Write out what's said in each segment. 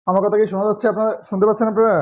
আমার কথা কি শোনা যাচ্ছে? আপনারা শুনতে পাচ্ছেন আপনারা?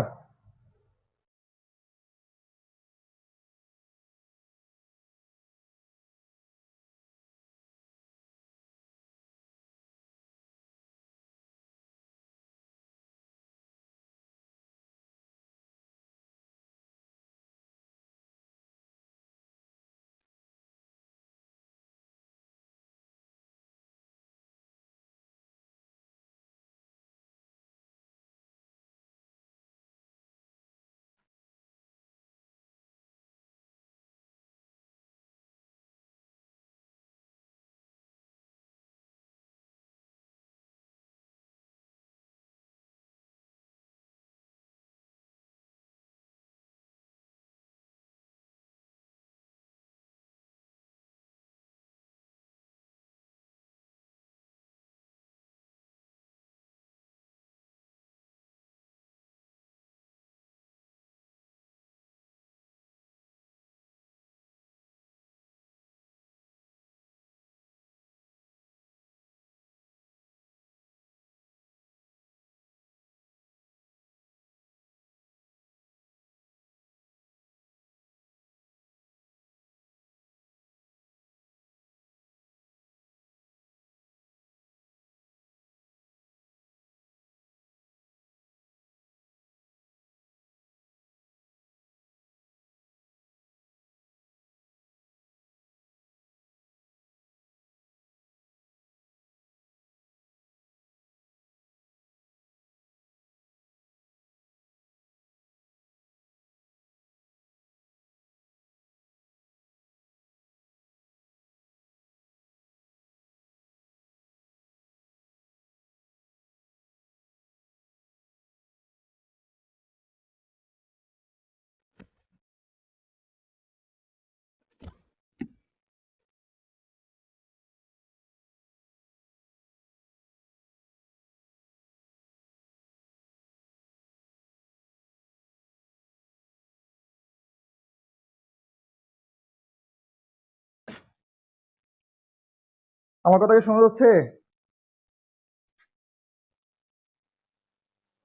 আমার কথা কি শোনা যাচ্ছে?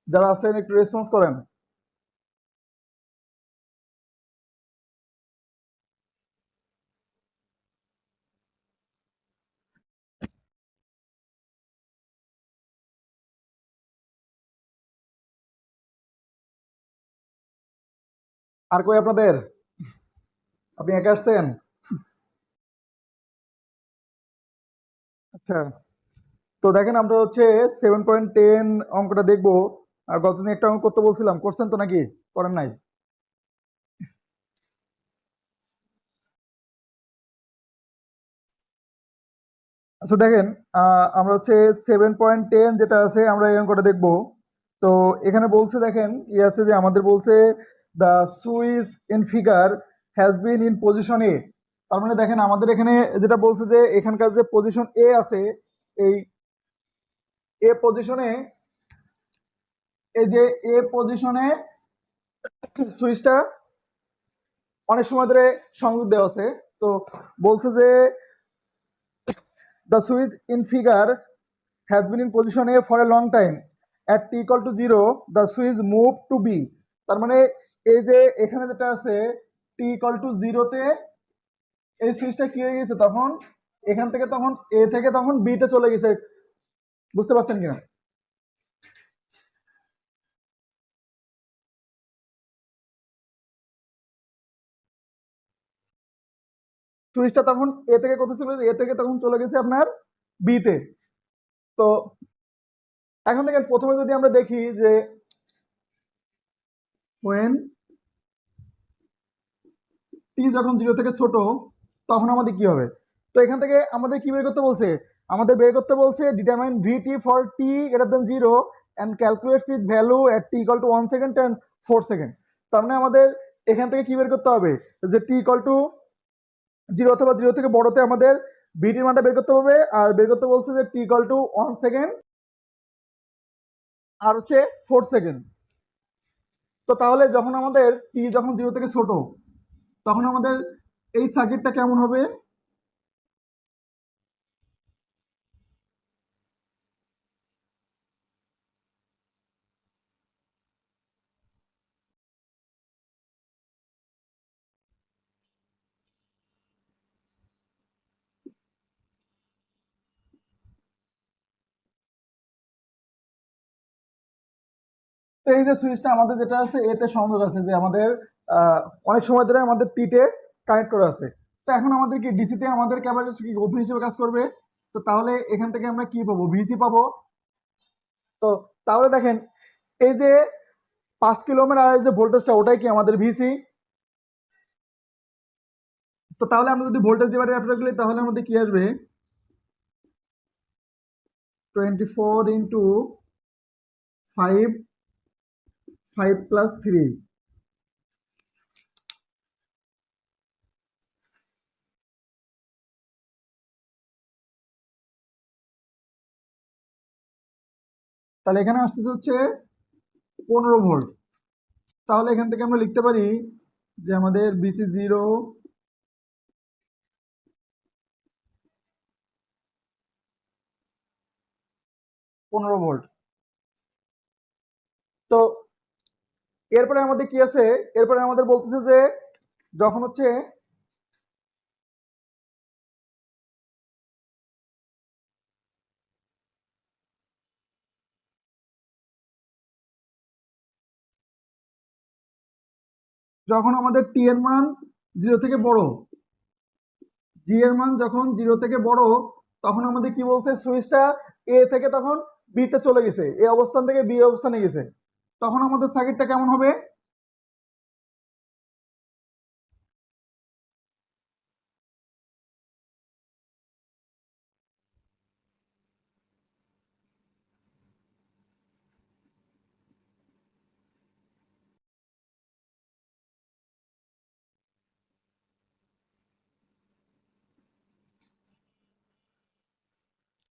যারা আছেন একটু রেসপন্স করেন। আর কই আপনাদের? আপনি একা আসছেন? আচ্ছা, তো দেখেন আমরা হচ্ছে 7.10 অঙ্কটা দেখবো। আর গতদিন একটা অঙ্ক করতে বলছিলাম, করছেন তো নাকি? করেন নাই? আচ্ছা দেখেন, আমরা হচ্ছে 7.10 যেটা আছে আমরা এই অঙ্কটা দেখবো। তো এখানে বলছে দেখেন আছে যে আমাদের বলছে the switch in figure has been in position A. তার মানে দেখেন আমাদের এখানে যেটা বলছে যে এখানকার যে পজিশন এ আছে, এই এ পজিশনে, এই যে এ পজিশনে সুইচটা অনেক সময় ধরে সংযোগ দেওয়া আছে। তো বলছে যে the switch in figure has been in position A for a long time. At t equal to 0, the switch move to B. তার মানে এই যে এখানে যেটা আছে t equal to 0 তে এই সুইচটা কি হয়ে গেছে, তখন এখান থেকে তখন A থেকে তখন B তে চলে গেছে। বুঝতে পারছেন কিনা? সুইচটা তখন A থেকে কোথায় চলে গেছে? A থেকে তখন চলে গেছে আপনার B তে। তো এখন থেকে প্রথমে যদি আমরা দেখি যে when t যখন 0 থেকে ছোট, তখন আমাদের কি হবে? তো এখান থেকে আমাদের কি বের করতে বলছে? আমাদের বের করতে বলছে determine vt for t greater than 0 and calculates it value at t equal to 1 second and 4 second. তার মানে আমাদের এখান থেকে কি বের করতে হবে? যে t ইকুয়াল টু 0 অথবা 0 থেকে বড়তে আমাদের vt এর মানটা বের করতে হবে। আর বের করতে বলছে যে t ইকুয়াল টু 1 সেকেন্ড আর হচ্ছে 4 সেকেন্ড। তো তাহলে যখন আমাদের t যখন 0 থেকে ছোট, তখন আমাদের এই সার্কিটটা কেমন হবে? এই যে সুইচটা আমাদের যেটা আছে এতে সংযোগ আছে, যে আমাদের অনেক সময় ধরে আমাদের টিতে কানেক্ট করা আছে। তো এখন আমাদের কি ডিসিতে আমাদের ক্যাপাসিটর কি ওপেন হিসেবে কাজ করবে। তো তাহলে এখান থেকে আমরা কি পাবো, ভিসি পাবো। তো তাহলে দেখেন এই যে 5 কিলো ওহমের আর যে ভোল্টেজটা ওটাই কি আমাদের ভিসি। তো তাহলে আমরা যদি ভোল্টেজ ডিভাইডার অ্যাপ্লাই করি তাহলে আমাদের কি আসবে, 24 ইন্টু 5 5 প্লাস 3। তাহলে এখানে আসতে হচ্ছে 15 ভোল্ট। তাহলে এখান থেকে আমরা লিখতে পারি যে আমাদের বিসি 0 15 ভোল্ট। তো এরপরে আমাদের কি আছে, এরপরে আমাদের বলতেছে যে যখন হচ্ছে যখন আমাদের টি এর মান 0 থেকে বড়, জি এর মান যখন 0 থেকে বড়, তখন আমাদের কি বলছে, সুইচটা এ থেকে তখন বি তে চলে গেছে, এ অবস্থান থেকে বি অবস্থানে গেছে। তখন আমাদের সার্কিটটা কেমন হবে।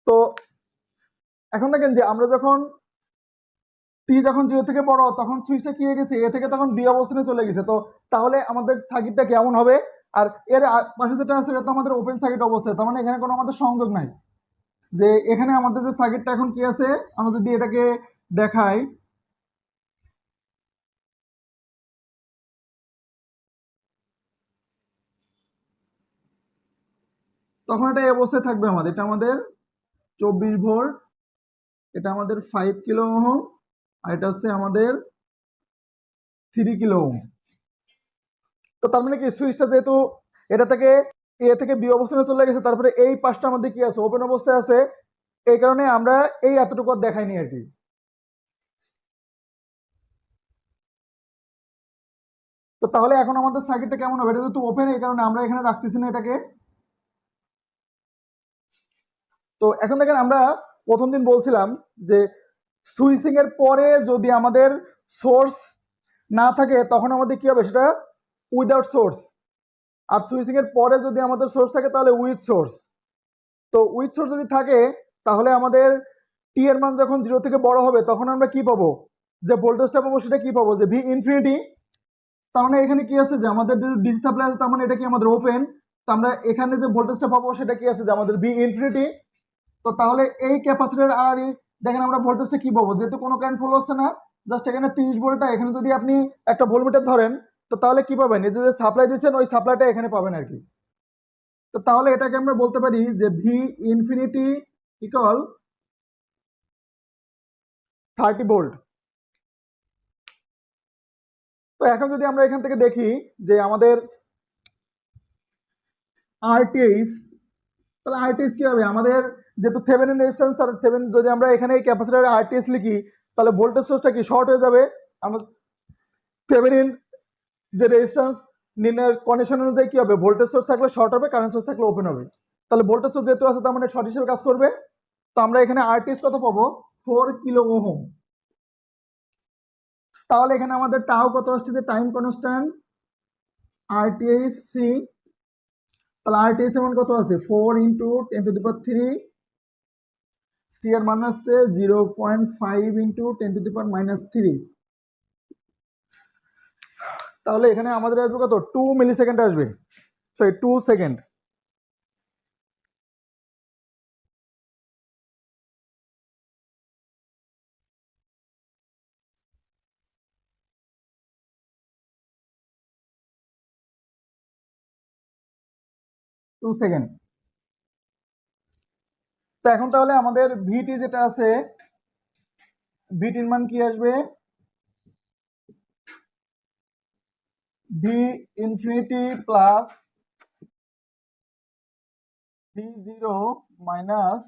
তো এখন দেখেন যে আমরা যখন টি যখন 0 থেকে বড় তখন সুইচটা কি হয়ে গেছে, এ থেকে তখন বি অবস্থানে চলে গেছে। তো তাহলে আমাদের সার্কিটটা কেমন হবে। আর এর পাশে যেটা আছে এটা তো আমাদের ওপেন সার্কিট অবস্থায়, তার মানে এখানে কোনো আমাদের সংযোগ নাই। যে এখানে আমাদের যে সার্কিটটা এখন কি আছে, আমরা যদি এটাকে দেখাই, তখন এটা এই অবস্থায় থাকবে আমাদের। এটা আমাদের 24 ভোল্ট, এটা আমাদের 5 কিলো ওহম, আর এটা হচ্ছে আমাদের 3 কিলো ওহম। তো তার মানে কি সুইচটা যেহেতু এটা থেকে এ থেকে বি অবস্থানে চলে গেছে, তারপরে এই পাশটা আমাদের কি আছে, ওপেন অবস্থায় আছে, এই কারণে আমরা এই এতটুকু দেখাইনি আর কি। তো তাহলে এখন আমাদের সার্কিটটা কেমন হবে, এটা যেহেতু ওপেন এই কারণে আমরা এখানে রাখতেছি না এটাকে। তো এখন দেখেন আমরা প্রথম দিন বলছিলাম যে সুইচিং এর পরে যদি আমাদের সোর্স না থাকে তখন আমাদের কি হবে, সেটা উইদাউট সোর্স। আর সুইচিং এর পরে যদি আমাদের সোর্স থাকে তাহলে উইথ সোর্স। তো উইথ সোর্স যদি থাকে তাহলে আমাদের টি এর মান যখন 0 থেকে বড় হবে তখন আমরা কি পাবো, যে ভোল্টেজটা পাবো সেটা কি পাবো, যে ভি ইনফিনিটি। তার মানে এখানে কি আছে, যে আমাদের যে ডিসি সাপ্লাই আছে তার মানে এটা কি আমাদের ওপেন। তো আমরা এখানে যে ভোল্টেজটা পাবো সেটা কি আছে, যে আমাদের ভি ইনফিনিটি। তো তাহলে এই ক্যাপাসিটর আর দেখেন আমরা ভোল্টেজটা কি পাবো, যেহেতু কোনো কারেন্ট ফ্লো হচ্ছে না, জাস্ট এখানে 30 ভোল্টটা, এখানে যদি আপনি একটা ভোল্টমিটার ধরেন তো তাহলে কি পাবেন, এই যে সাপ্লাই দিচ্ছেন ওই সাপ্লাইটা এখানে পাবেন আর কি। তো তাহলে এটাকে আমরা বলতে পারি যে ভি ইনফিনিটি ইকুয়াল 30 ভোল্ট। তো এখন যদি আমরা এখান থেকে দেখি যে আমাদের আরটিএইচ, তাহলে আরটিএইচ কি হবে আমাদের, যেহেতু থেভেনিন রেজিস্ট্যান্স, তার থেভেনিন যদি আমরা এখানে এই ক্যাপাসিটরে আরটিএইচ লিখি তাহলে ভোল্টেজ সোর্সটা কি শর্ট হয়ে যাবে। আমরা থেভেনিন যে রেজিস্ট্যান্স নির্ণয়ের কন্ডিশন অনুযায়ী কি হবে, ভোল্টেজ সোর্স থাকলে শর্ট হবে, কারেন্ট সোর্স থাকলে ওপেন হবে। তাহলে ভোল্টেজ সোর্স যেহেতু আছে তার মানে শর্ট হিসেবে কাজ করবে। তো আমরা এখানে আরটিএইচ কত পাবো, 4 কিলো ওহম। তাহলে এখানে আমাদের টাও কত আসছে, যে টাইম কনস্ট্যান্ট আরটিএইচ সি। তাহলে আরটিএইচ এর মান কত আছে, 4 ইন্টু 10⁻³ সি এর মান আসছে 0.5 ইন্টু 10⁻³ তাহলে এখানে আমাদের আসবে কত, 2 মিলি সেকেন্ড আসবে, সরি 2 সেকেন্ড। তো এখন তাহলে আমাদের ভিটি যেটা আছে, ভিটির মান কি আসবে, v infinity plus v zero minus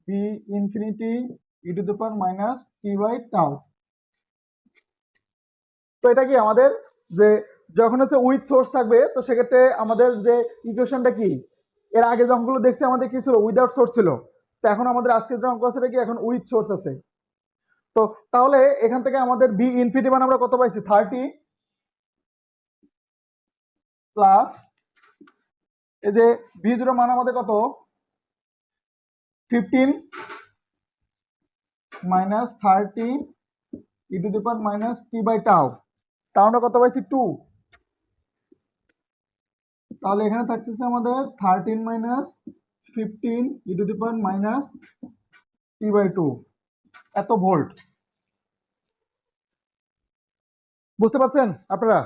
v infinity e to the power minus t by tau. তো এটা কি আমাদের যে যখন হচ্ছে উইথ সোর্স থাকবে তো সেক্ষেত্রে আমাদের যে ইকুয়েশনটা কি, এর আগে যে অঙ্কগুলো দেখছি আমাদের কি ছিল, উইদাউট সোর্স ছিল। তো এখন আমাদের আজকের যে অঙ্ক আছে এটা কি এখন উইথ সোর্স আছে। তো তাহলে এখান থেকে আমাদের বি ইনফিনিটি মান আমরা কত পাইছি, 30 প্লাস এই যে ভি জিরো মান আমাদের কত, 15 minus 30 e to the power minus t by tau. টাউটা কত পাইছি 2। তাহলে এখানে থাকছে আমাদের 13 minus 15 e to the power minus t by 2 এত ভোল্ট। বুঝতে পারছেন আপনারা?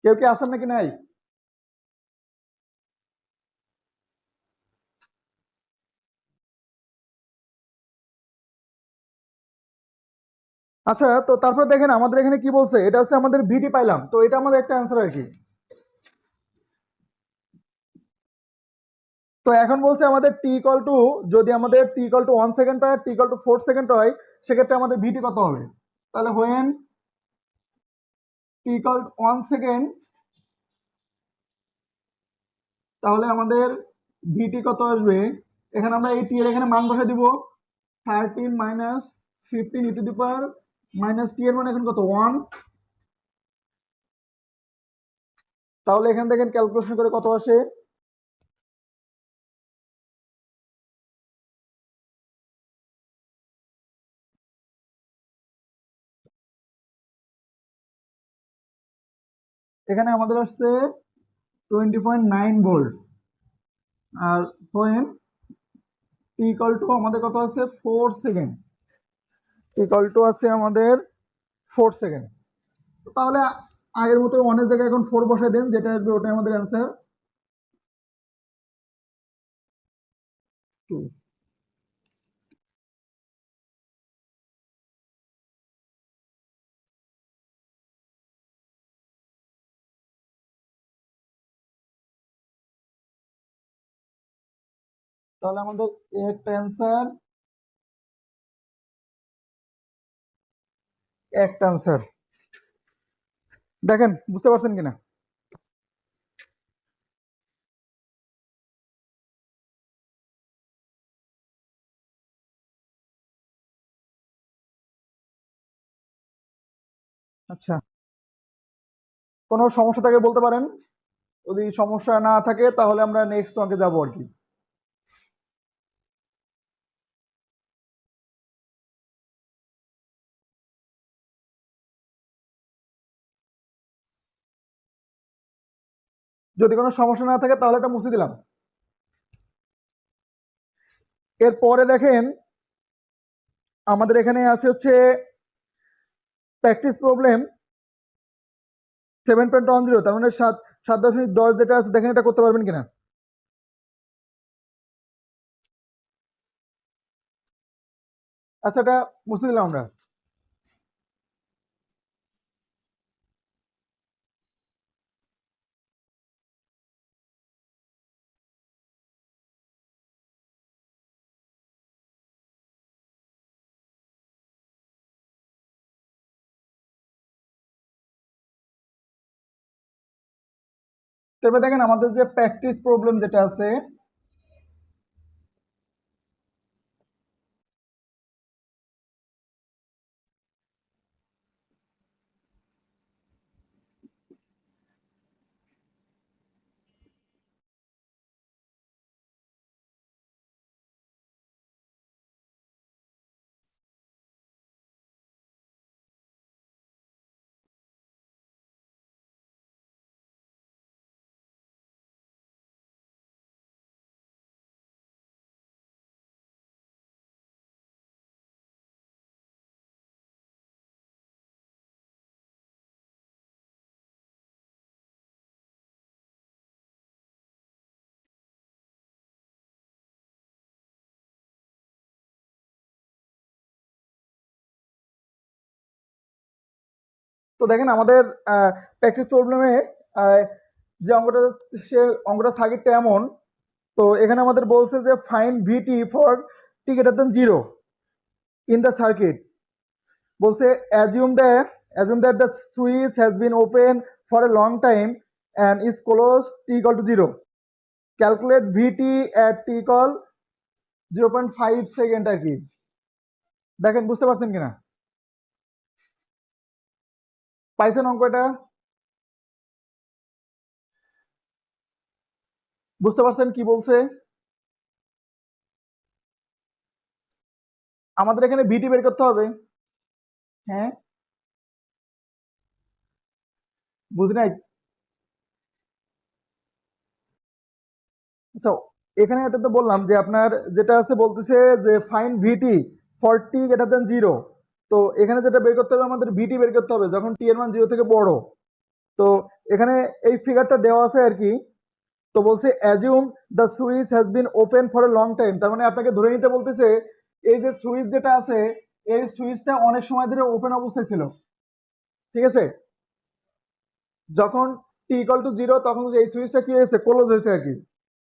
কেউ কি আছেন নাকি নাই? আচ্ছা, তো তারপরে দেখেন আমাদের এখানে কি বলছে, এটা হচ্ছে আমাদের ভিটি পাইলাম, তো এটা আমাদের একটা অ্যান্সার আর কি। তো এখন বলছে আমাদের টি ইকুয়াল টু, যদি আমাদের টি ইকুয়াল টু 1 সেকেন্ড হয়, টি ইকুয়াল টু 4 সেকেন্ড হয়, সেক্ষেত্রে আমাদের ভিটি কত হবে। তাহলে when t equal to 1 second, তাহলে আমাদের ভিটি কত আসবে, এখানে আমরা এই টি এর এখানে মান বসে দিব 13 minus 15 e to the power minus t এর মান এখন কত 1। তাহলে এখান থেকে ক্যালকুলেশন করে কত আসে, এখানে আমাদের আসছে 20.9 ভোল্ট। আর হোয়েন টি ইকুয়াল টু আমাদের কত আছে 4 সেকেন্ড, ইকুয়াল টু আছে আমাদের 4 সেকেন্ড। তাহলে আগের মতো অনেক জায়গায় এখন 4 বসাই দেন, যেটা আসবে ওটাই আমাদের অ্যান্সার 2। তাহলে আমাদের একটা অ্যান্সার, একটা অ্যান্সার। দেখেন বুঝতে পারছেন কিনা। আচ্ছা, কোনো সমস্যা থাকে বলতে পারেন, যদি সমস্যা না থাকে তাহলে আমরা নেক্সট অঙ্কে যাবো আর কি। যদি কোনো সমস্যা না থাকে তাহলে এটা মুছে দিলাম। এরপরে দেখেন আমাদের এখানে আছে হচ্ছে প্র্যাকটিস প্রবলেম 7.10, তার মানে 7.10 যেটা আছে, দেখেন এটা করতে পারবেন কিনা। আচ্ছা, এটা মুছে দিলাম আমরা। তবে দেখেন আমাদের যে প্র্যাকটিস প্রবলেম যেটা আছে, তো দেখেন আমাদের প্র্যাকটিস প্রবলেমে যে অঙ্কটা সার্কিটটা এমন। তো এখানে আমাদের বলছে যে find v t for t greater than 0 in the circuit. বলছে assume that the switch has been open for a long time and is closed t equal to 0. Calculate vt at t equal 0.5 second আর কি। দেখেন বুঝতে পারছেন কিনা, পাইছেন অঙ্কটা? বুঝতে পারছেন কি বলছে? আমাদের এখানে ভিটি বের করতে হবে। হ্যাঁ, বুঝি নাই। আচ্ছা, এখানে এটা তো বললাম যে আপনার যেটা আছে বলতেছে যে find v t for t greater than 0। তো এখানে যেটা বের করতে হবে আমাদের ভিটি বের করতে হবে যখন টি এর মান 0 থেকে বড়। তো এখানে এই ফিগারটা দেওয়া আছে আর কি। তো বলছে assume the switch has been open for a long time, তার মানে আপনাকে ধরে নিতে বলতেছে এই যে সুইচ যেটা আছে এই সুইচটা অনেক সময় ধরে ওপেন অবস্থায় ছিল, ঠিক আছে? যখন টি ইকুয়াল টু 0 তখন এই সুইচটা কি হয়েছে, ক্লোজ হয়েছে আর কি।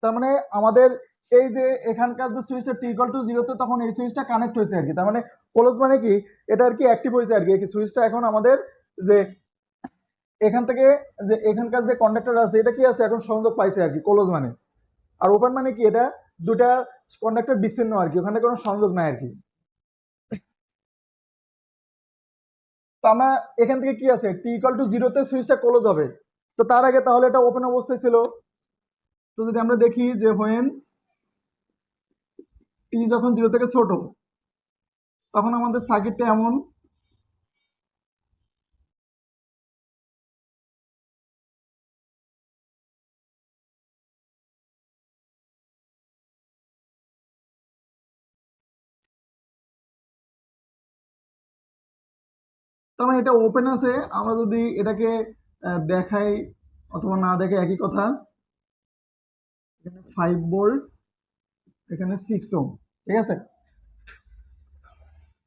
তার মানে আমাদের এই যে এখানকার যে সুইচটা টি ইকুয়াল টু 0 তে তখন এই সুইচটা কানেক্ট হয়েছে আর কি। তার মানে ক্লোজ মানে কি, এটা আর কি অ্যাক্টিভ হয়েছে আর কি। এই সুইচটা এখন আমাদের যে এখান থেকে যে এখানকার যে কন্ডাক্টর আছে এটা কি আছে, এখন সংযোগ পাইছে আর কি, ক্লোজ মানে। আর ওপেন মানে কি, এটা দুটা কন্ডাক্টর বিচ্ছিন্ন আর কি, ওখানে কোনো সংযোগ নাই আর কি। তো আমরা এখান থেকে কি আছে, টি ইকুয়াল টু 0 তে সুইচটা ক্লোজ হবে। তো তার আগে তাহলে এটা ওপেন অবস্থায় ছিল। তো যদি আমরা দেখি যে হোয়েন টি যখন 0 থেকে ছোট তখন আমাদের সার্কিটটা এমন। তার মানে এটা ওপেন আছে। আমরা যদি এটাকে দেখাই অথবা না দেখে একই কথা, এখানে 5 ভোল্ট, এখানে 6 ওহম, ঠিক আছে?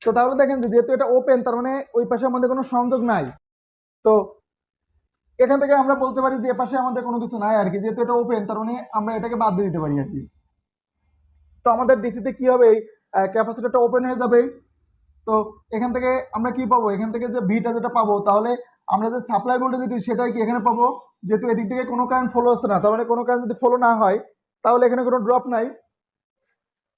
তো তাহলে দেখেন যে যেহেতু এটা ওপেন তার মানে ওই পাশে আমাদের কোনো সংযোগ নাই। তো এখান থেকে আমরা বলতে পারি যে এপাশে আমাদের কোনো কিছু নাই আর কি, যেহেতু এটা ওপেন তার মানে আমরা এটাকে বাদ দিয়ে দিতে পারি আর কি। তো আমাদের ডিসিতে কি হবে, ক্যাপাসিটরটা ওপেন হয়ে যাবে। তো এখান থেকে আমরা কি পাবো, এখান থেকে যে ভিটা যেটা পাবো, তাহলে আমরা যে সাপ্লাই ভোল্টেজ দিচ্ছি সেটাই কি এখানে পাবো। যেহেতু এদিক থেকে কোনো কারেন্ট ফলো হচ্ছে না, তার মানে কোনো কারেন্ট যদি ফলো না হয় তাহলে এখানে কোনো ড্রপ নাই।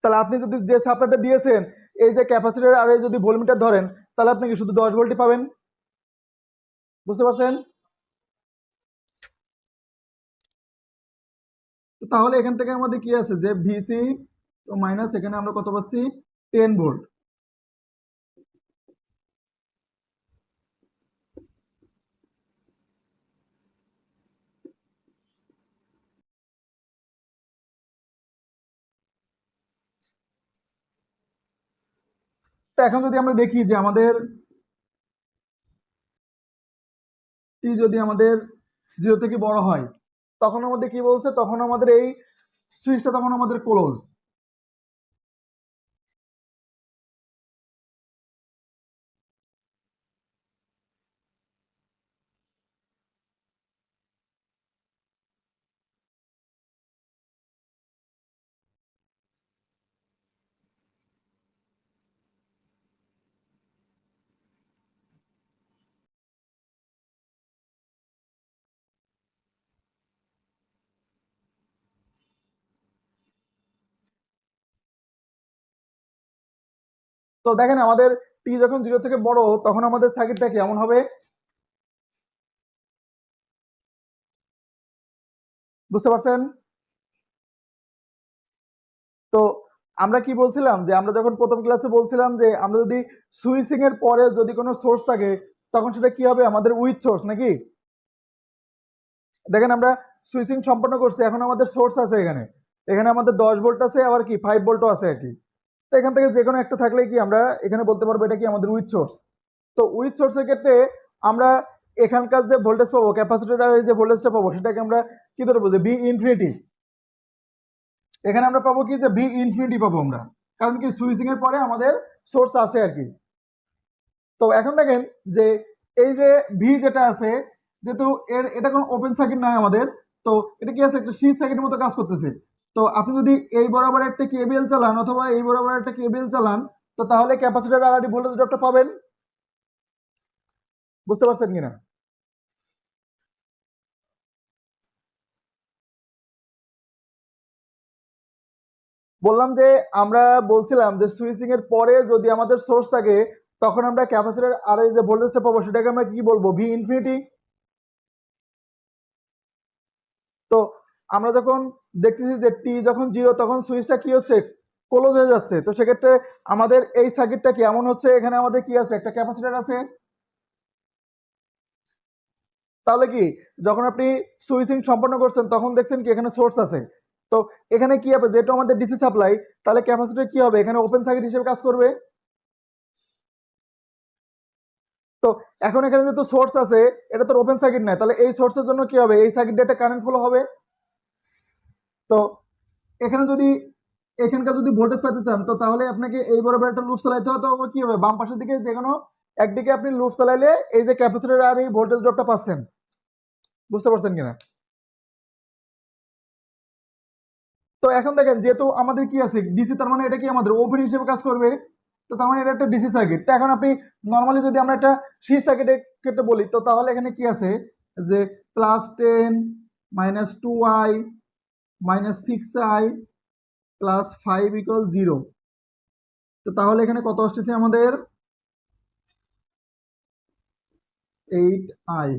তাহলে আপনি যদি যে সাপ্লাইটা দিয়েছেন এই যে ক্যাপাসিটর আর এই যদি ভোল্টমিটার ধরেন তাহলে আপনি কি শুধু 10 ভোল্টই পাবেন। বুঝতে পারছেন? তো তাহলে এখান থেকে আমাদের কি আছে যে ভিসি মাইনাস এখানে আমরা কত পাচ্ছি, 10 ভোল্ট। তো এখন যদি আমরা দেখি যে আমাদের টি যদি আমাদের 0 থেকে বড় হয় তখন আমাদের কি বলছে, তখন আমাদের এই সুইচটা তখন আমাদের ক্লোজ। তো দেখেন আমাদের টি যখন 0 থেকে বড় তখন আমাদের সার্কিটটা কেমন হবে, বুঝতে পারছেন? তো আমরা কি বলছিলাম যে আমরা যখন প্রথম ক্লাসে বলছিলাম যে আমরা যদি সুইচিং এর পরে যদি কোনো সোর্স থাকে তখন সেটা কি হবে, আমাদের উইথ সোর্স নাকি। দেখেন আমরা সুইচিং সম্পন্ন করছি, এখন আমাদের সোর্স আছে এখানে, এখানে আমাদের 10 ভোল্ট আছে আবার কি 5 ভোল্টও আছে আর কি। তো এখান থেকে যে কোনো একটা থাকলে কি আমরা এখানে বলতে পারবো এটা কি আমাদের উইথ সোর্স। তো উইথ সোর্সের ক্ষেত্রে আমরা এখানকার যে ভোল্টেজ পাবো ক্যাপাসিটরের যে ভোল্টেজটা পাবো সেটাকে আমরা কি ধরবো যে বি ইনফিনিটি। এখানে আমরা পাবো কি যে বি ইনফিনিটি পাবো আমরা, কারণ কি সুইচিং এর পরে আমাদের সোর্স আছে আর কি। তো এখন দেখেন যে এই যে ভি যেটা আছে, যেহেতু এটা কোনো ওপেন সার্কিট নাই আমাদের, তো এটা কি আছে, একটা সিরিজ সার্কিটের মতো কাজ করতেছে। তো আপনি যদি এই বরাবর একটা কেবিএল চালান অথবা এই বরাবর একটা কেবিএল চালান, তো তাহলে ক্যাপাসিটর আর ভোল্টেজ ড্রপটা পাবেন। বুঝতে পারছেন কিনা? বললাম যে আমরা বলছিলাম যে সুইচিং এর পরে যদি আমাদের সোর্স থাকে, তখন আমরা ক্যাপাসিটর আর এই যে ভোল্টেজটা পাবো সেটাকে আমরা কি বলবো, ভি ইনফিনিটি। তো আমরা যখন দেখতেছি যে টি যখন জিরো, তখন সুইচটা কি হচ্ছে, ক্লোজ হয়ে যাচ্ছে। তো সেক্ষেত্রে আমাদের এই সার্কিটটা কি এমন হচ্ছে, এখানে আমাদের কি আছে, একটা ক্যাপাসিটর আছে। তাহলে কি যখন আপনি সুইচিং সম্পন্ন করছেন তখন দেখছেন কি এখানে সোর্স আছে। তো এখানে কি হবে, যেহেতু আমাদের ডিসি সাপ্লাই, তাহলে ক্যাপাসিটর কি হবে, এখানে ওপেন সার্কিট হিসেবে কাজ করবে। তো এখন এখানে যেহেতু সোর্স আছে, এটা তো ওপেন সার্কিট নাই, তাহলে এই সোর্সের জন্য কি হবে, এই সার্কিট দিয়ে একটা কারেন্ট ফ্লো হবে। তো এখানে যদি এখানকার যদি ভোল্টেজ পেতে চান, তো তাহলে আপনাকে এই বরাবর একটা লুপ চালাইতে হবে। তো কি হবে, বাম পাশের দিকে যে কোনো একদিকে আপনি লুপ চালাইলে এই যে ক্যাপাসিটর আর এই ভোল্টেজ ড্রপটা পাচ্ছেন। বুঝতে পারছেন কিনা? তো এখন দেখেন, যেহেতু আমাদের কি আছে ডিসি, তার মানে এটা কি আমাদের ওপেন হিসেবে কাজ করবে। তো তার মানে এটা একটা ডিসি সার্কিট। তো এখন আপনি নর্মালি যদি আমরা একটা সিরিজ সার্কিটের ক্ষেত্রে বলি, তো তাহলে এখানে কি আছে, যে +10 -2i -6i +5 = 0। তো তাহলে এখানে কত আসতেছে আমাদের, 8i।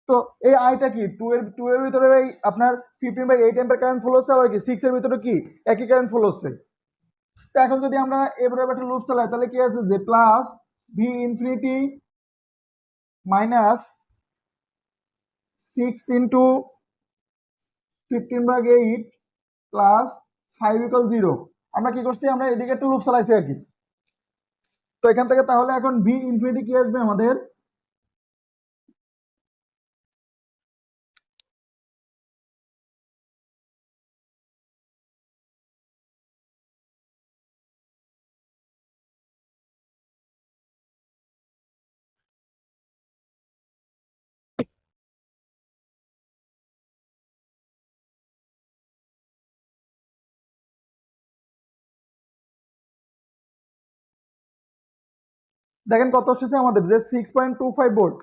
তো এই আইটা কি 2 এর ভিতরে এই আপনার 15/8 অ্যাম্পিয়ার কারেন্ট ফ্লো হচ্ছে, আবার কি 6 এর ভিতরে কি একই কারেন্ট ফ্লো হচ্ছে। তো এখন যদি আমরা এবারে একটা লুপ চালাই, তাহলে কি আছে, যে প্লাস ভি ইনফিনিটি -6 × 15/8 +5 = 0। আমরা কি করছি, আমরা এদিকে একটা লুপ চালাইছি আর কি। তো এখান থেকে তাহলে এখন ভি ইনফিনিটি কি আসবে আমাদের, দেখেন কত আসছে আমাদের, যে 6.25 ভোল্ট।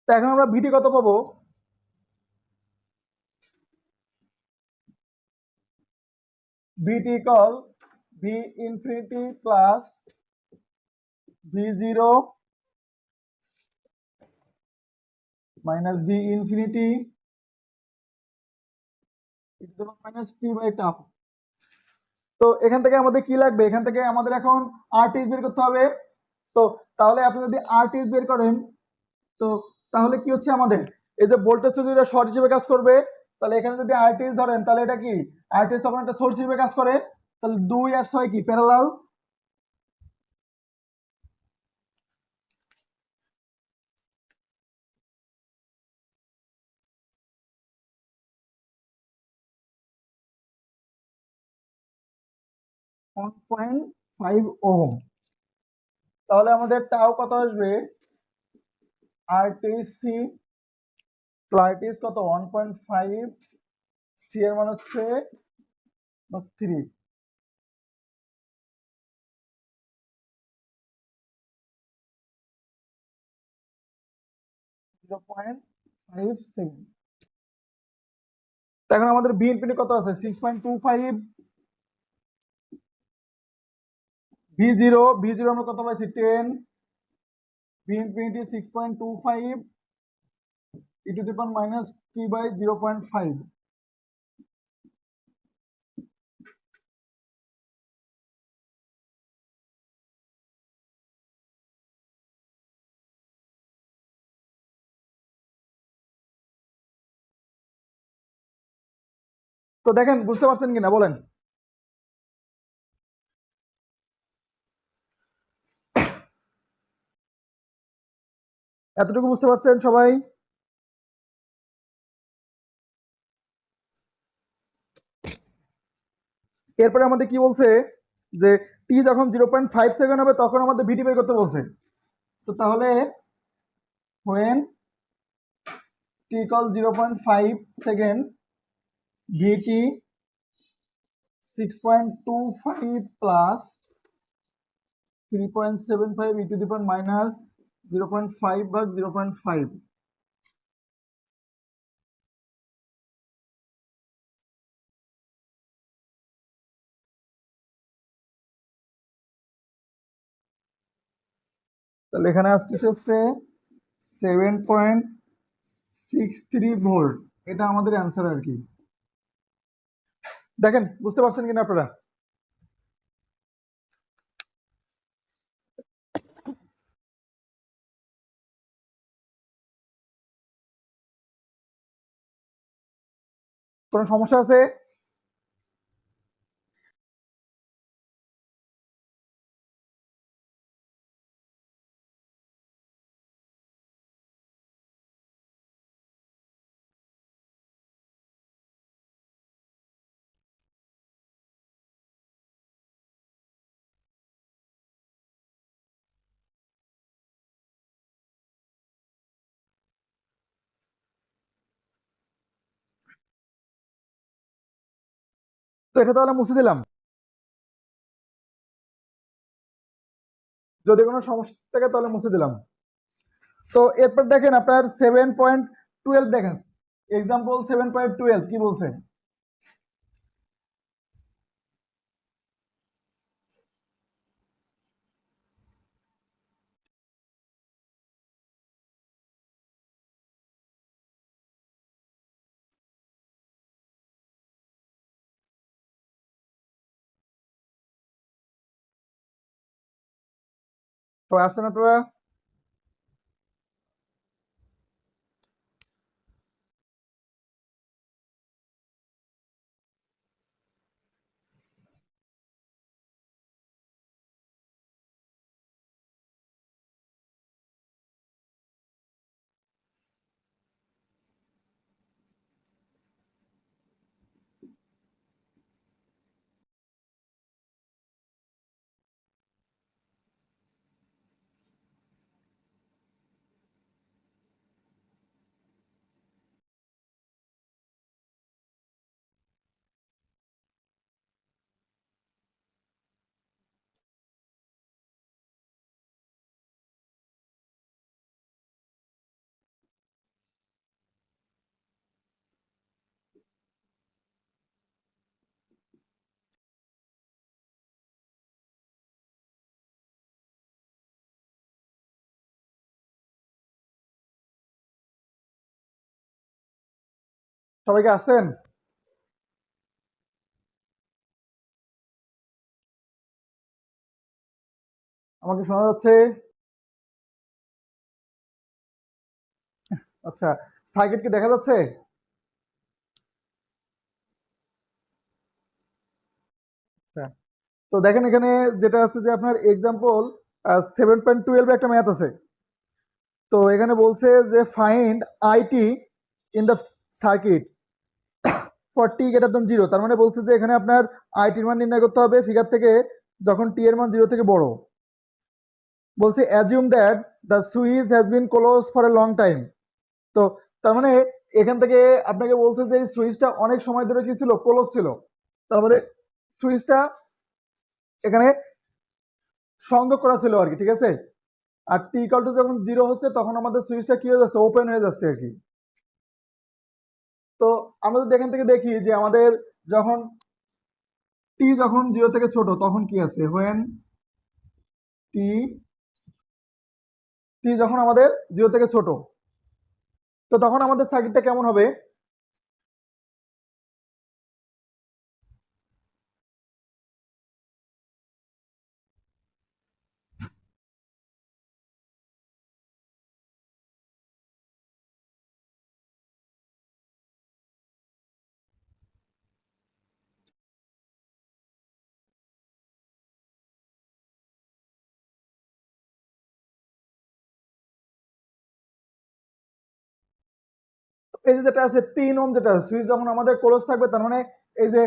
তো এখন আমরা ভিটি কত পাবো, v t equal v infinity plus v0 minus v infinity -t/τ। তো এখান থেকে আমাদের কি লাগবে, এখান থেকে আমাদের এখন আরটিএস বের করতে হবে। তো তাহলে আপনি যদি আরটিএস বের করেন, তো তাহলে কি হচ্ছে আমাদের, এই যে ভোল্টেজ যদি এটা শর্ট হিসেবে কাজ করবে, তাহলে এখানে যদি আরটিএস ধরেন, তাহলে এটা কি আরটিএস তখন একটা সোর্স হিসেবে কাজ করে। তাহলে 2 আর 6 কি প্যারালাল। 1.5 ওহম। তাহলে আমাদের টাও কত আসবে, আরটিসি আরটিএস কত 1.5, সি এর মান হচ্ছে 3, 0.57। তো এখন আমাদের বি ইনফিনিটি কত আছে, 6.25। ভি জিরো আমরা কত পাইছি, 10। V infinity 6.25 e⁻t/0.5। তো দেখেন বুঝতে পারছেন কিনা বলেন। এতটুকু বুঝতে পারছেন সবাই? এরপরে আমাদের কি বলছে যে টি যখন 0.5 সেকেন্ড হবে তখন আমাদের ভিটি বের করতে বলছে। তো তাহলে when t equal 0.5 second, v t 6.25 plus 3.75 e to the power minus 0.5 ভাগ 0.5। তাহলে এখানে আসতেছে হচ্ছে 7.63 ভোল্ট। এটা আমাদের অ্যান্সার আর কি। দেখেন বুঝতে পারছেন কিনা আপনারা? কোনো সমস্যা আছে? তো এটা তাহলে মুছে দিলাম। যদি কোনো সমস্যা থাকে তাহলে মুছে দিলাম। তো এরপর দেখেন আপনার 7.12 দেখেন, এক্সাম্পল 7.12 কি বলছে? তো আসছেন আপনারা? সবাইকে আসছেন? আমাকে শোনা যাচ্ছে? আচ্ছা, সার্কিট কি দেখা যাচ্ছে? আচ্ছা, তো দেখেন এখানে যেটা আছে যে আপনার এক্সাম্পল 7.12 একটা ম্যাথ আছে। তো এখানে বলছে যে find IT in the circuit for t greater than 0। তার মানে বলছে যে এখানে আপনার আইটির মান নির্ণয় করতে হবে ফিগার থেকে যখন টি এর মান 0 থেকে বড়। বলছে assume that the switch has been close for a long time. তো তার মানে এখান থেকে আপনাকে বলছে যে সুইচটা অনেক সময় ধরে কি ছিল, ক্লোজ ছিল। তার মানে সুইচটা এখানে সংযোগ করা ছিল আর কি, ঠিক আছে। আর টি ইকাল টু যখন 0 হচ্ছে তখন আমাদের সুইচটা কি হয়ে যাচ্ছে, ওপেন হয়ে যাচ্ছে আর কি। তো আমরা যদি এখান থেকে দেখি যে আমাদের যখন টি যখন 0 থেকে ছোট তখন কি আছে, হোয়েন টি টি যখন আমাদের 0 থেকে ছোট, তো তখন আমাদের সার্কিটটা কেমন হবে? এই যে যেটা আছে 3 ওহম, যেটা সুইচ যখন আমাদের ক্লোজ থাকবে তার মানে এই যে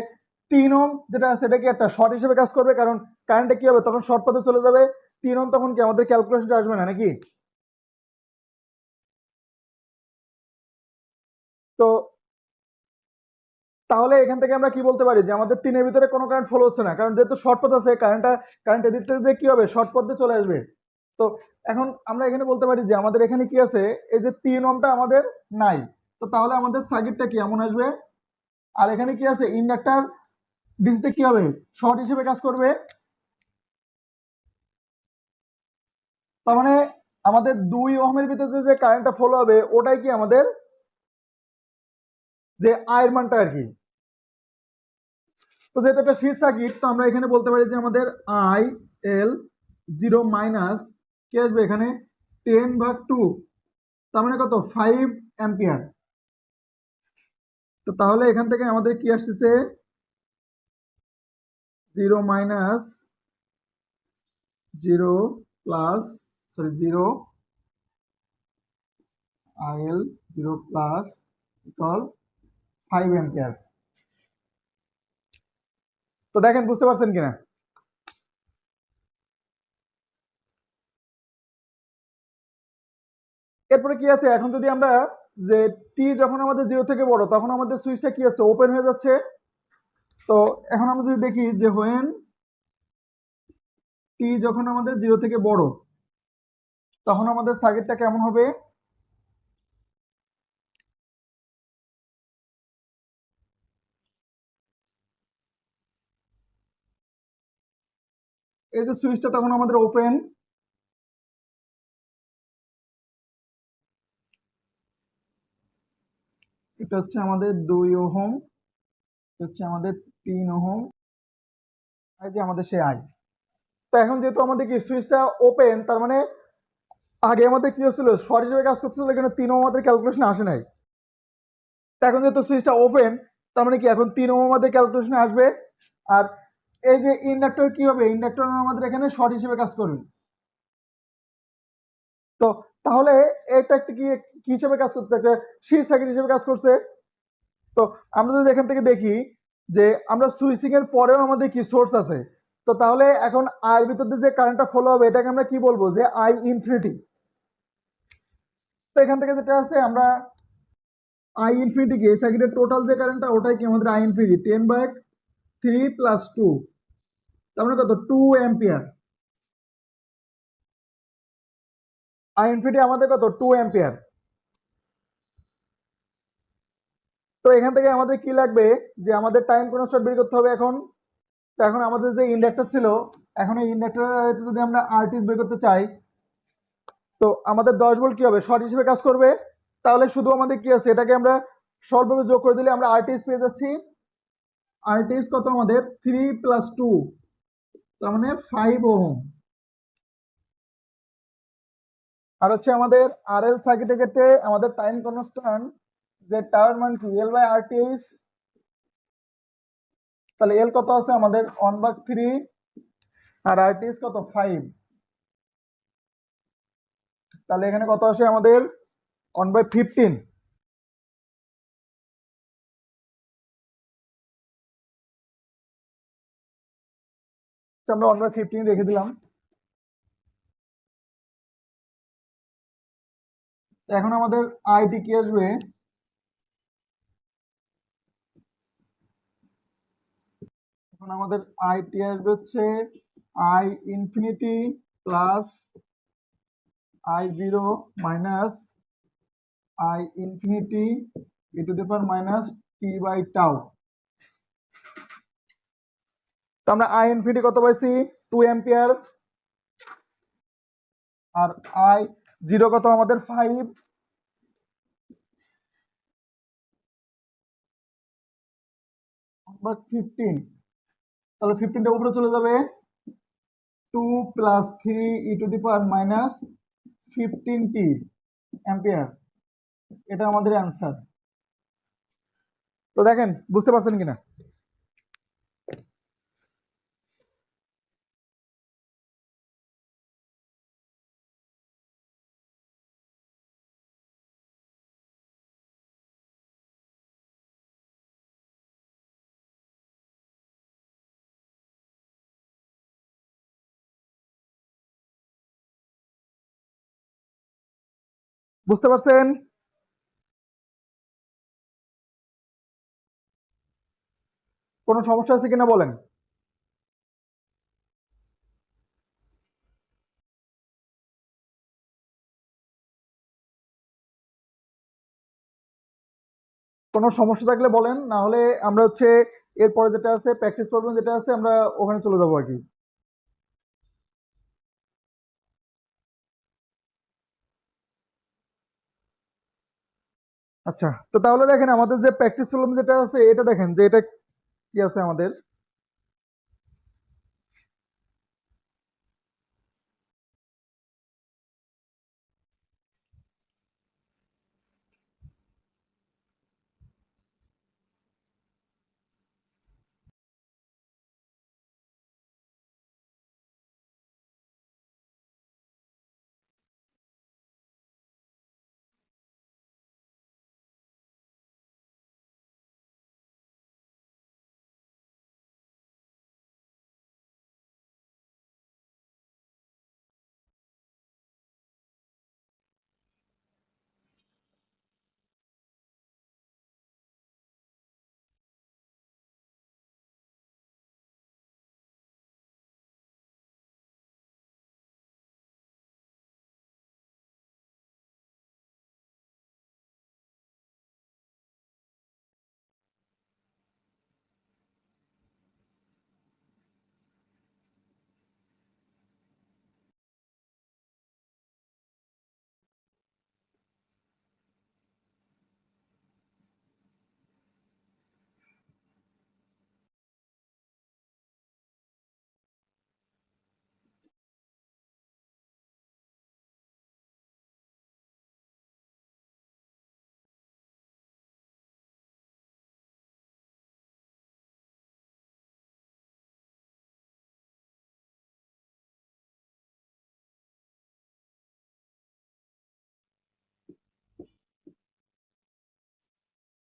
3 ওহম যেটা আছে এটা কি একটা শর্ট হিসেবে কাজ করবে, কারণ কারেন্টটা কি হবে তখন শর্ট পথে চলে যাবে। 3 ওহম তখন কি আমাদের ক্যালকুলেশনটা আসবে না নাকি? তো তাহলে এখান থেকে আমরা কি বলতে পারি যে আমাদের 3 এর ভিতরে কোনো কারেন্ট ফলো হচ্ছে না, কারণ যেহেতু শর্ট পথ আছে কারেন্ট এদিক থেকে কি হবে শর্ট পথে চলে আসবে। তো এখন আমরা এখানে বলতে পারি যে আমাদের এখানে কি আছে, এই যে 3 ওহমটা আমাদের নাই। তো তাহলে আমাদের সার্কিটটা কি এমন আসবে, আর এখানে কি আছে ইন্ডাক্টর ডিসিতে কি হবে শর্ট হিসেবে কাজ করবে। তার মানে আমাদের 2 ওহমের ভিতরে যে কারেন্টটা ফলো হবে ওটাই কি আমাদের যে আয়ের মানটা আর কি। তো যেহেতু একটা সিরিজ সার্কিট, তো আমরা এখানে বলতে পারি যে আমাদের আই এল 0 মাইনাস কি আসবে এখানে 10/2, তার মানে কত 5 অ্যাম্পিয়ার। তো তাহলে এখান থেকে আমাদের কি আসছে 0 minus 0 plus 0 i l 0 plus equal 5 ampere. তো দেখেন বুঝতে পারছেন কিনা। এরপরে কি আছে, এখন যদি আমরা যে টি যখন আমাদের 0 থেকে বড় তখন আমাদের সুইচটা কি আছে ওপেন হয়ে যাচ্ছে। তো এখন আমরা যদি দেখি যে হোয়েন টি যখন আমাদের 0 থেকে বড় তখন আমাদের সার্কিটটা কেমন হবে। এই যে সুইচটা তখন আমাদের ওপেন, এটা হচ্ছে আমাদের 2 ওহম, এটা হচ্ছে আমাদের 3 ওহম, এই যে আমাদের সেই আই। তো এখন যেহেতু আমাদের কি সুইচটা ওপেন, তার মানে আগে আমাদের কি হচ্ছিল শর্ট হিসেবে কাজ করতেছিল, কিন্তু 3 ওহম আমাদের ক্যালকুলেশনে আসে নাই। তো এখন যেহেতু সুইচটা ওপেন তার মানে কি এখন 3 ওহম আমাদের ক্যালকুলেশনে আসবে। আর এই যে ইন্ডাক্টর কি হবে, ইন্ডাক্টর আমাদের এখানে শর্ট হিসেবে কাজ করবে। তো তাহলে এটা একটা কি কি হিসেবে কাজ করতে, একটা সিরিজ সার্কিট হিসেবে কাজ করছে। তো আমরা যদি এখান থেকে দেখি যে আমরা সুইচিং এর পরেও আমাদের কি সোর্স আছে, তো তাহলে এখন আয়ের ভিতর দিয়ে যে কারেন্টটা ফলো হবে এটাকে আমরা কি বলবো যে আই ইনফিনিটি। তো এখান থেকে যেটা আছে আমরা আই ইনফিনিটি কি সার্কিটের টোটাল যে কারেন্টটা ওটাই কি আমাদের আই ইনফিনিটি 10/3 প্লাস 2, তার মানে কত 2 অ্যাম্পিয়ার। আই ইনফিনিটি আমাদের কত 2 অ্যাম্পিয়ার। তো এখান থেকে আমাদের কি লাগবে যে আমাদের টাইম কনস্ট্যান্ট বের করতে হবে এখন। তো এখন আমাদের যে ইন্ডাক্টর ছিল, এখন এই ইন্ডাক্টরের যদি আমরা আরটিএস বের করতে চাই, তো আমাদের 10 ভোল্ট কি হবে শর্ট হিসেবে কাজ করবে। তাহলে শুধু আমাদের কি আছে এটাকে আমরা শর্টভাবে যোগ করে দিলে আমরা আরটিএস পেয়ে যাচ্ছি। আরটিএস কত আমাদের 3 প্লাস 2, তার মানে 5 ওহম। আর হচ্ছে আমাদের আরএল সার্কিটের ক্ষেত্রে আমাদের টাইম কনস্ট্যান্ট যে টাওয়ার মান কি এল বাই আরটিএস। তাহলে এল কত আছে আমাদের 1/3 আর আরটিএস কত 5, তাহলে এখানে কত আসে আমাদের 1/15। আমরা 1/15 রেখে দিলাম। এখন আমাদের আইটি কি আসবে, এখন আমাদের আইটি আসবে হচ্ছে i infinity plus i zero minus i infinity e to the power minus t by tau. তো আমরা আই ইনফিনিটি কত পাইছি 2 অ্যাম্পিয়ার, আর আই জিরো কত আমাদের 5/15, তাহলে 15টা উপরে চলে যাবে 2 plus 3 E to the power minus 15t ampere. এটা আমাদের অ্যান্সার। তো দেখেন বুঝতে পারছেন কিনা। বুঝতে পারছেন? কোনো সমস্যা আছে কিনা বলেন। কোনো সমস্যা থাকলে বলেন, না হলে আমরা হচ্ছে এরপরে যেটা আছে প্র্যাকটিস প্রবলেম যেটা আছে আমরা ওখানে চলে যাবো আর কি। আচ্ছা, তো তাহলে দেখেন আমাদের যে প্র্যাকটিস প্রবলেম যেটা আছে এটা দেখেন যে এটা কি আছে আমাদের।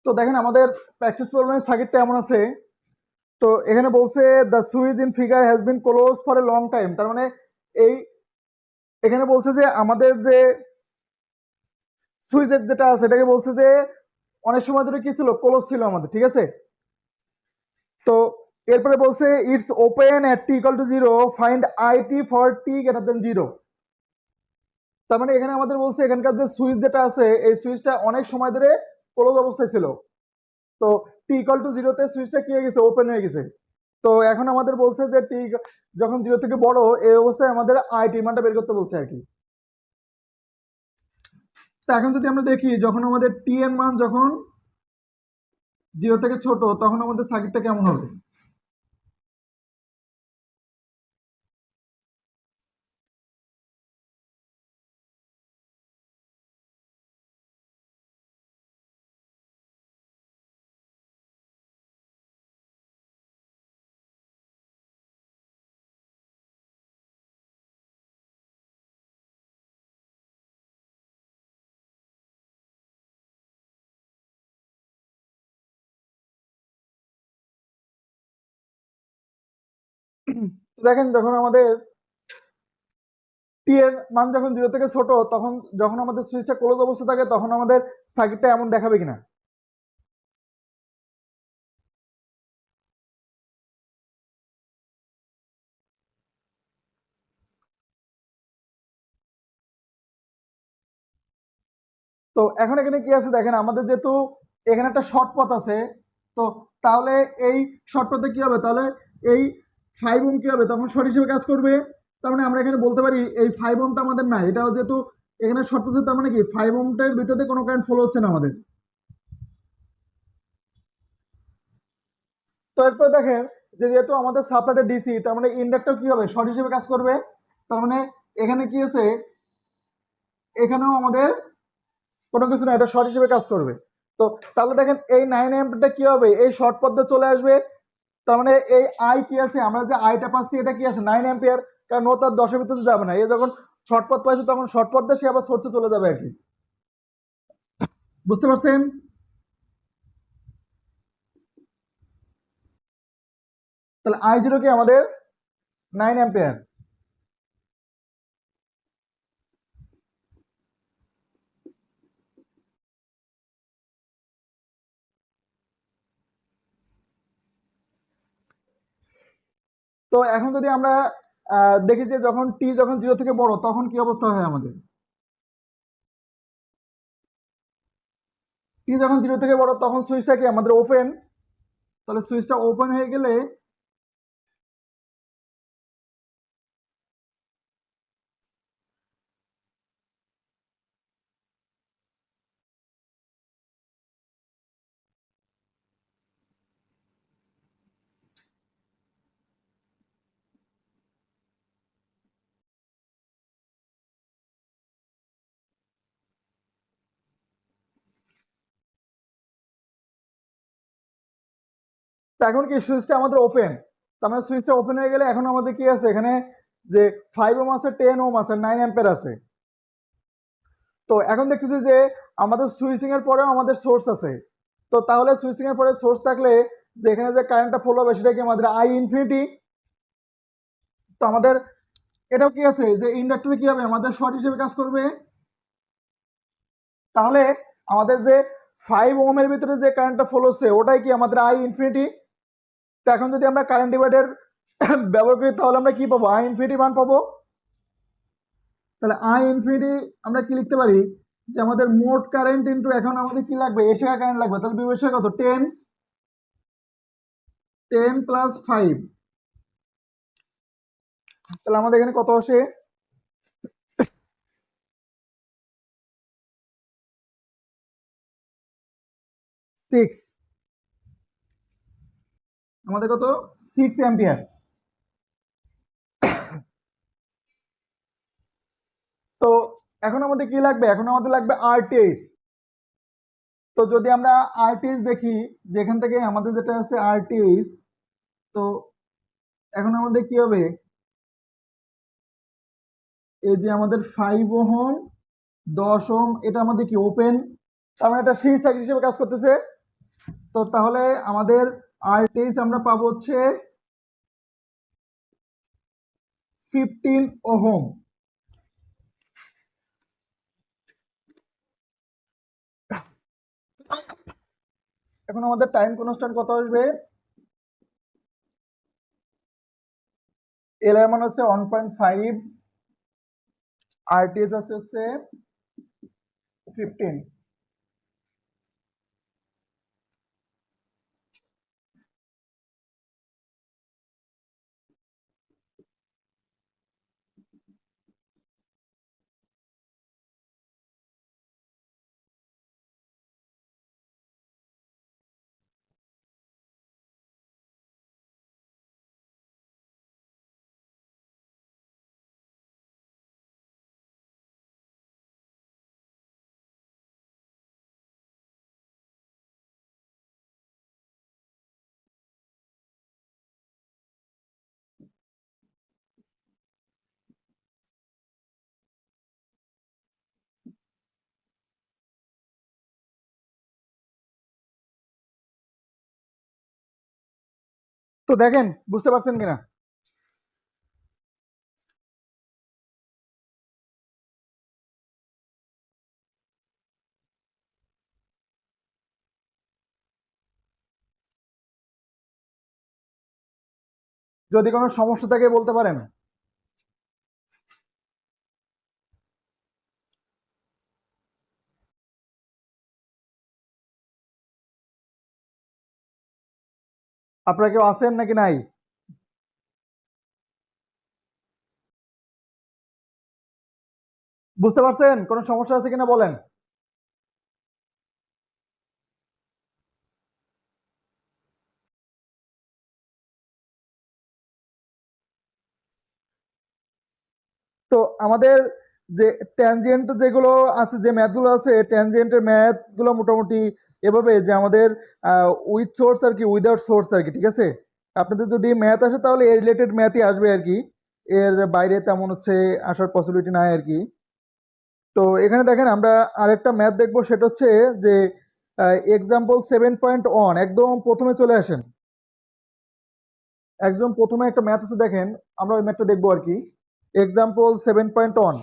তো দেখেন আমাদের প্র্যাকটিস প্রবলেমের সার্কিটটা এমন আছে। তো এখানে বলছে the switch in figure has bin close for a long time, তার মানে এই এখানে বলছে যে আমাদের যে সুইচের যেটা আছে এটাকে বলছে যে অনেক সময় ধরে কি ছিল, ক্লোজ ছিল আমাদের, ঠিক আছে। তো এরপরে বলছে it's open at T equal two zero, find I T for t greater then zero. তার মানে এখানে আমাদের বলছে এখানকার যে সুইচ যেটা আছে এই সুইচটা অনেক সময় ধরে ক্লোজ অবস্থায় ছিল। তো টি ইকুয়াল টু জিরোতে সুইচটা কি হয়ে গেছে, ওপেন হয়ে গেছে। তো এখন আমাদের বলছে যে টি যখন জিরো থেকে বড় এই অবস্থায় আমাদের আই টি মানটা বের করতে বলছে আর কি। তো এখন যদি আমরা দেখি যখন আমাদের টি এর মান যখন জিরো থেকে ছোট তখন আমাদের সার্কিটটা কেমন হবে। তো দেখেন যখন আমাদের টি এর মান যখন জিরো থেকে ছোট তখন যখন আমাদের সুইচটা ক্লোজ অবস্থা থাকে তখন আমাদের সার্কিটটা এমন দেখাবে কিনা। তো এখন এখানে কি আছে দেখেন আমাদের যেহেতু এখানে একটা শর্ট পথ আছে, তো তাহলে এই শর্ট পথে কি হবে, তাহলে এই 5 ওহম কি হবে তখন শর্ট হিসেবে কাজ করবে। তার মানে আমরা এখানে বলতে পারি এই 5 ওহমটা আমাদের নাই, এটা যেহেতু এখানে শর্ট পথে, তার মানে কি 5 ওহমটার ভিতরে কোনো কারেন্ট ফ্লো হচ্ছে না আমাদের। তো এরপর দেখেন যে যেহেতু আমাদের সাপ্লাইটা ডিসি তার মানে ইন্ডাক্টর কি হবে, শর্ট হিসেবে কাজ করবে। তার মানে এখানে কি আছে, এখানেও আমাদের কোনো কিছু না, এটা শর্ট হিসেবে কাজ করবে। তো তাহলে দেখেন এই 9 অ্যাম্পটা কি হবে, এই শর্ট পথে চলে আসবে। তার মানে এই আই কি আছে, আমরা যে আইটা পাচ্ছি এটা কি আছে 9 অ্যাম্পিয়ার, কারণ ও তার 10-এর ভিতরে যাবে না, এ যখন শর্ট পথ পাইছে তখন শর্ট পথ দিয়ে সে আবার সোর্সে চলে যাবে আর কি। বুঝতে পারছেন? তাহলে আই জিরো কি আমাদের 9 অ্যাম্পিয়ার। তো এখন যদি আমরা দেখি যে যখন টি যখন 0 থেকে বড় তখন কি অবস্থা হয় আমাদের, টি যখন 0 থেকে বড় তখন সুইচটা কি আমাদের ওপেন, তাহলে সুইচটা ওপেন হয়ে গেলে এখন কি সুইচটা আমাদের ওপেন, তার মানে সুইচটা ওপেন হয়ে গেলে এখন আমাদের কি আছে এখানে যে 5 ওহম আছে, 10 ওহম আছে, 9 অ্যাম্পিয়ার আছে। তো এখন দেখতেছি যে আমাদের সুইচিং এর পরেও আমাদের সোর্স আছে। তো তাহলে সুইচিং এর পরে সোর্স থাকলে যে এখানে যে কারেন্টটা ফ্লো হবে সেটা কি আমাদের আই ইনফিনিটি। তো আমাদের এটাও কি আছে যে ইন্ডাক্টরে কি হবে আমাদের শর্ট হিসেবে কাজ করবে। তাহলে আমাদের যে 5 ওহমের ভিতরে যে কারেন্টটা ফ্লো হচ্ছে ওটাই কি আমাদের আই ইনফিনিটি। তো এখন যদি আমরা কারেন্ট ডিভাইডার ব্যবহার করি তাহলে আমরা কি পাবো, আই ইনফিনিটি মান পাবো। তাহলে আই ইনফিনিটি আমরা কি লিখতে পারি যে আমাদের মোট কারেন্ট ইনটু এখন আমাদের কি লাগবে, এ শাখা কারেন্ট লাগবে, তাহলে বিভব শাখা কত 10 প্লাস 5, তাহলে আমাদের এখানে কত আসে 6, আমাদের কত 6 অ্যাম্পিয়ার। তো এখন আমাদের কি লাগবে, এখন আমাদের লাগবে আরটিএইচ। তো যদি আমরা আরটিএইচ দেখি যেখান থেকে আমাদের যেটা আছে আরটিএইচ, তো এখন আমাদের কি হবে এই যে আমাদের 5 ওহম 10 ওহম এটা আমাদের কি ওপেন, তার মানে এটা সিরিজ সার্কিট হিসেবে কাজ করতেছে। তো তাহলে আমাদের আরটিএইচ আমরা পাবো হচ্ছে 15 ওহম। এখন আমাদের টাইম কনস্ট্যান্ট কত আসবে, এল এর মান হচ্ছে 1.5, আরটিএস আছে হচ্ছে 15। তো দেখেন বুঝতে পারছেন কিনা, যদি কোনো সমস্যা থাকে বলতে পারেন। আপনারা কেউ আছেন নাকি নাই, বুঝতে পারছেন কোনো সমস্যা আছে কিনা বলেন। তো আমাদের যে ট্যানজেন্ট যেগুলো আছে, যে ম্যাথগুলো আছে ট্যানজেন্টের ম্যাথগুলো মোটামুটি এভাবে যে আমাদের উইথ সোর্স আর কি উইদাউট সোর্স আর কি, ঠিক আছে। আপনাদের যদি ম্যাথ আসে তাহলে এই রিলেটেড ম্যাথই আসবে আর কি, এর বাইরে তেমন হচ্ছে আসার পসিবিলিটি নাই আর কি। তো এখানে দেখেন আমরা আরেকটা ম্যাথ দেখবো, সেটা হচ্ছে যে এক্সাম্পল 7.1, একদম প্রথমে চলে আসেন, একদম প্রথমে একটা ম্যাথ আছে দেখেন, আমরা ওই ম্যাথটা দেখবো আর কি। এক্সাম্পল 7.1,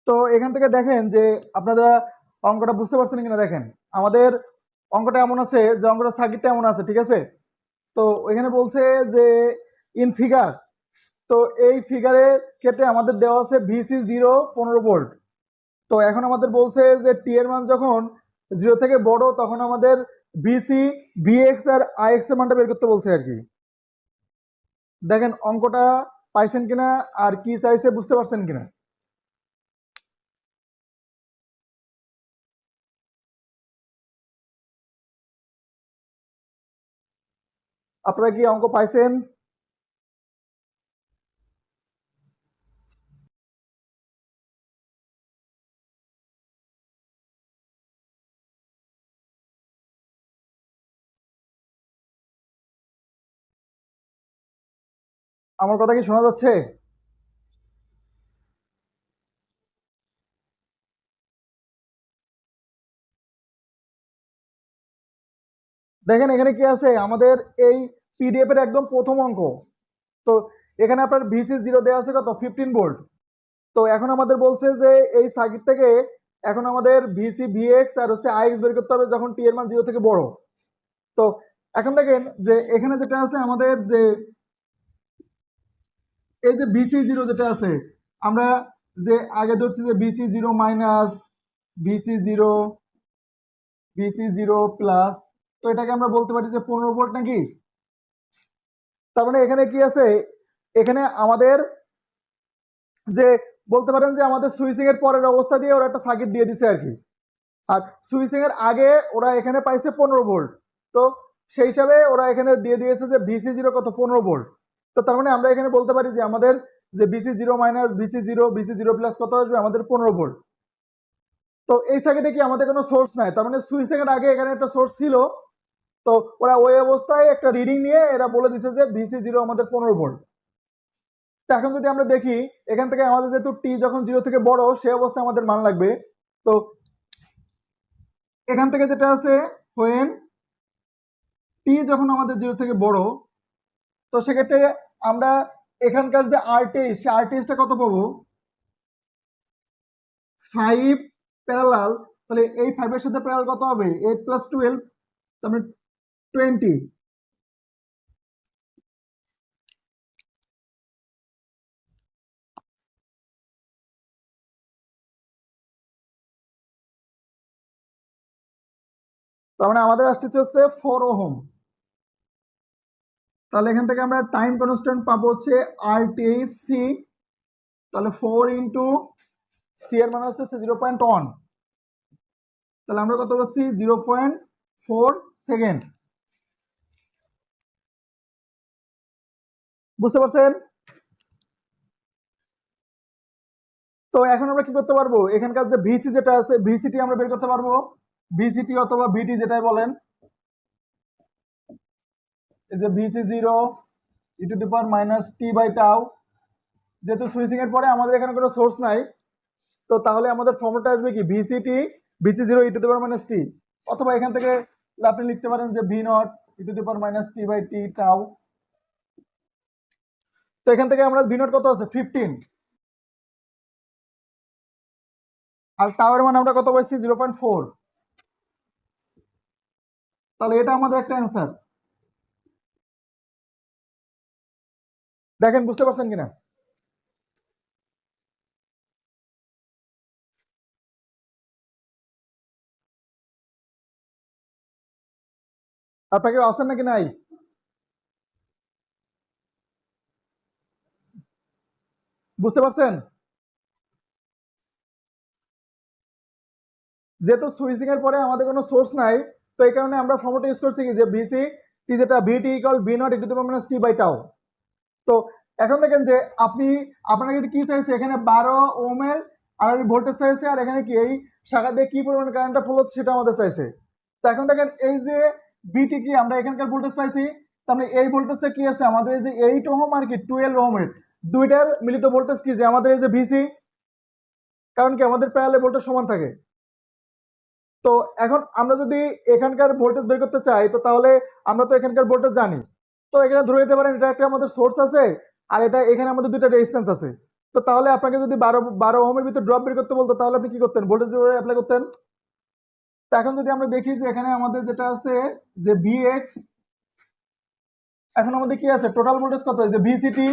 তো এখান থেকে দেখেন যে আপনারা অঙ্কটা বুঝতে পারছেন কিনা দেখেন। আমাদের অঙ্কটা এমন আছে যে অঙ্কটা সার্কিটটা এমন আছে, ঠিক আছে। তো এখানে বলছে যে ইন ফিগার, তো এই ফিগারের ক্ষেত্রে আমাদের দেওয়া আছে ভিসি 0 15 ভোল্ট। তো এখন আমাদের বলছে যে টি এর মান যখন 0 থেকে বড় তখন আমাদের ভিসি ভিএক্স আর আইএক্স এর মানটা বের করতে বলছে আর কি। দেখেন অঙ্কটা পাইছেন কিনা আর কি চাইছে বুঝতে পারছেন কিনা। আপনারা কি অঙ্ক পাইছেন? আমার কথা কি শোনা যাচ্ছে? দেখেন এখানে কি আছে আমাদের এই পিডিএফ এর একদম প্রথম অঙ্ক। তো এখানে আপনার ভিসি 0 দেওয়া আছে কত 15 ভোল্ট। তো এখন আমাদের বলছে যে এই সার্কিট থেকে এখন আমাদের ভিসি ভিএক্স আর হচ্ছে আইএক্স বের করতে হবে যখন টি এর মান 0 থেকে বড়। তো এখন দেখেন যে এখানে যেটা আছে আমাদের যে এই যে ভিসি 0 যেটা আছে আমরা যে আগে ধরছি যে v c 0 minus VC 0 VC 0 plus, তো এটাকে আমরা বলতে পারি যে 15 ভোল্ট নাকি। তার মানে এখানে কি আছে, এখানে আমাদের যে বলতে পারেন যে আমাদের সুইচিং এর পরের অবস্থা দিয়ে ওরা একটা সার্কিট দিয়ে দিছে আর কি। আর সুইচিং এর আগে ওরা এখানে পাইছে 15 ভোল্ট। তো সেই হিসাবে ওরা এখানে দিয়ে দিয়েছে যে ভিসি 0 কত 15 ভোল্ট। তো তার মানে আমরা এখানে বলতে পারি যে আমাদের যে v c 0 minus VC 0 VC 0 plus কত আসবে আমাদের 15 ভোল্ট। তো এই সার্কিটে কি আমাদের কোনো সোর্স নাই, তার মানে সুইচিং এর আগে এখানে একটা সোর্স ছিল। তো ওরা ওই অবস্থায় একটা রিডিং নিয়ে এরা বলে দিচ্ছে যে ভিসি 0 আমাদের 15 ভোল্ট। তো এখন যদি আমরা দেখি এখান থেকে আমাদের যেহেতু টি যখন 0 থেকে বড় সেই অবস্থায় আমাদের মান লাগবে। তো এখান থেকে যেটা আছে হোয়েন টি যখন আমাদের 0 থেকে বড়, তো সেক্ষেত্রে আমরা এখানকার যে আরটিএস সেই আরটিএসটা কত পাবো 5 প্যারালাল। তাহলে এই 5 এর সাথে প্যারালাল কত হবে 8 প্লাস 12, তার মানে 20। তার মানে আমাদের আসছে হচ্ছে 4 ওহম। তাহলে এখান থেকে আমরা টাইম কনস্ট্যান্ট পাবো হচ্ছে আরটিএস সি। তাহলে 4 ইন্টু সি এর মান হচ্ছে 0.1, তাহলে আমরা কত পাচ্ছি 0.4 সেকেন্ড। বুঝতে পারছেন? তো এখন আমরা কি করতে পারবো, এখানকার যে ভিসি যেটা আছে ভিসিটি আমরা বের করতে পারবো, ভিসিটি অথবা ভিটি যেটাই বলেন। এই যে v c 0 e to the power minus t by tau, যেহেতু সুইচিং এর পরে আমাদের এখানে কোনো সোর্স নাই, তো তাহলে আমাদের ফর্মুলাটা আসবে কি V C T V C 0 e to the power minus t, অথবা এখান থেকে আপনি লিখতে পারেন যে V not e to the power minus t by t tau. তো এখান থেকে আমরা ভি নট কত আছে 15, আর টাওয়ার মান আমরা কত পাইছি 0.4। তাহলে এটা আমাদের একটা অ্যান্সার। দেখেন বুঝতে পারছেন কিনা। আপনাকে আসেন নাকি নাই? বুঝতে পারছেন? যেহেতু সুইচিং এর পরে আমাদের কোনো সোর্স নাই, তো এই কারণে আমরা ফর্মুলাটা ইউজ করছি কি যে ভিসি টি যেটা v t equal v not e to the power minus t by tau. তো এখন দেখেন যে আপনি আপনাকে কি চাইছে এখানে 12 ওহমের আর ভোল্টেজ চাইছে, আর এখানে কি এই শাখা দিয়ে কি পরিমাণ কারেন্টটা ফ্লো হচ্ছে সেটা আমাদের চাইছে। তো এখন দেখেন এই যে বিটি কি আমরা এখানকার ভোল্টেজ পাইছি, তার মানে এই ভোল্টেজটা কি আছে আমাদের এই যে 8 ওহম আর কি 12 ওহমের দুইটার মিলিত ভোল্টেজ কি যে আমাদের এই যে ভিসি, কারণ কি আমাদের প্যারালাল ভোল্টেজ সমান থাকে। তো এখন আমরা যদি এখানকার ভোল্টেজ বের করতে চাই তো তাহলে আমরা তো এখানকার ভোল্টেজ জানি। তো এখানে ধরে নিতে পারেন এটা একটা আমাদের সোর্স আছে আর এটা এখানে আমাদের দুইটা রেজিস্ট্যান্স আছে। তো তাহলে আপনাকে যদি 12 ওহমের ভিতর ড্রপ বের করতে বলতো তাহলে আপনি কি করতেন? ভোল্টেজ অ্যাপ্লাই করতেন। তো এখন যদি আমরা দেখি যে এখানে আমাদের যেটা আছে যে ভিএক্স, এখন আমাদের কি আছে টোটাল ভোল্টেজ কত, যে ভিসিটি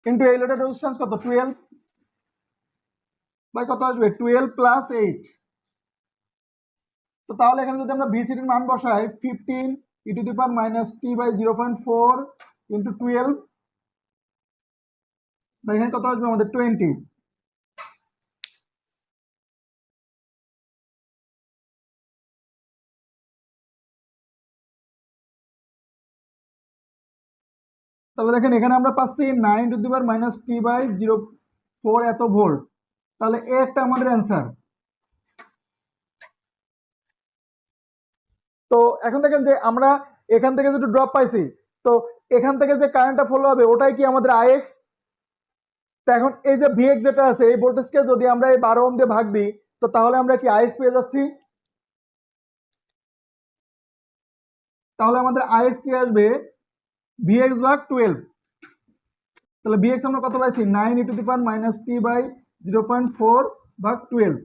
ইন্টু এই লোডের রেজিস্ট্যান্স কত 12 বাই কত আসবে 12 প্লাস 8। তো তাহলে এখানে যদি আমরা ভিসিটির মান বসাই 15 e to the power minus t by 0.4 into 12, এখানে কত আসবে আমাদের 20। তাহলে দেখেন এখানে আমরা পাচ্ছি 9 to the power minus t by 0.4 এত ভোল্ট। তাহলে এ একটা আমাদের অ্যান্সার। তো এখন দেখেন যে আমরা এখান থেকে যেটা ড্রপ পাইছি, তো এখান থেকে যে কারেন্টটা ফলো হবে ওটাই কি আমাদের আইএক্স। তো এখন এই যে ভিএক্স যেটা আছে এই ভোল্টেজকে যদি আমরা এই 12 ওহম দিয়ে ভাগ দিই তো তাহলে আমরা কি আইএক্স পেয়ে যাচ্ছি। তাহলে আমাদের আইএক্স কি আসবে ভিএক্স ভাগ 12। তাহলে ভিএক্স আমরা কত পাইছি 9 e to the power minus t by 0.4 ভাগ 12।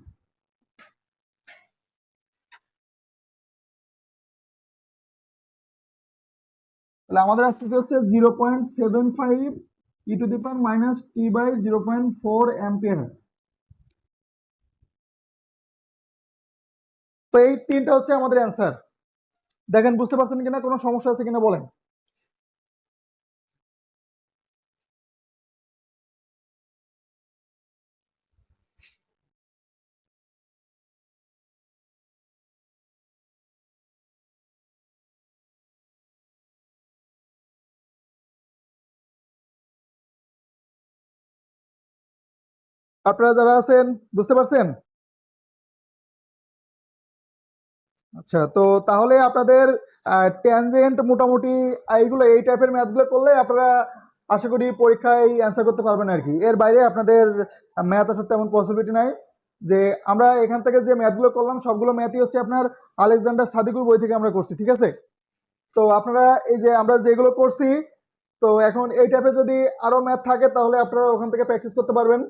তাহলে আমাদের আসছে হচ্ছে 0.75 e to the power minus t by 0.4 ampere. তো এই তিনটা হচ্ছে আমাদের অ্যান্সার। দেখেন বুঝতে পারছেন কিনা, কোনো সমস্যা আছে কিনা বলেন। আপনারা যারা আছেন বুঝতে পারছেন? আচ্ছা, তো তাহলে আপনাদের ট্যানজেন্ট মোটামুটি এইগুলো এই টাইপের ম্যাথগুলো করলে আপনারা আশা করি পরীক্ষায় অ্যান্সার করতে পারবেন আর কি। এর বাইরে আপনাদের ম্যাথ আসার তেমন পসিবিলিটি নাই। যে আমরা এখান থেকে যে ম্যাথগুলো করলাম সবগুলো ম্যাথই হচ্ছে আপনার আলেকজান্ডার সাদিকুর বই থেকে আমরা করছি, ঠিক আছে? তো আপনারা এই যে আমরা যেগুলো করছি, তো এখন এই টাইপের যদি আরো ম্যাথ থাকে তাহলে আপনারা ওখান থেকে প্র্যাকটিস করতে পারবেন।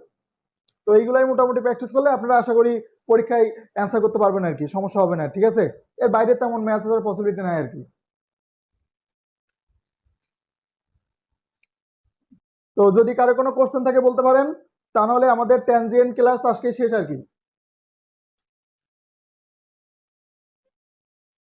তো এইগুলাই মোটামুটি প্র্যাকটিস করলে আপনারা আশা করি পরীক্ষায় অ্যান্সার করতে পারবেন আর কি, সমস্যা হবে না, ঠিক আছে? এর বাইরে তেমন ম্যাথ আসার পসিবিলিটি নাই আর কি। তো যদি কারো কোনো কোশ্চেন থাকে বলতে পারেন, তা নাহলে আমাদের ট্যানজিয়েন্ট ক্লাস আজকে শেষ আর কি।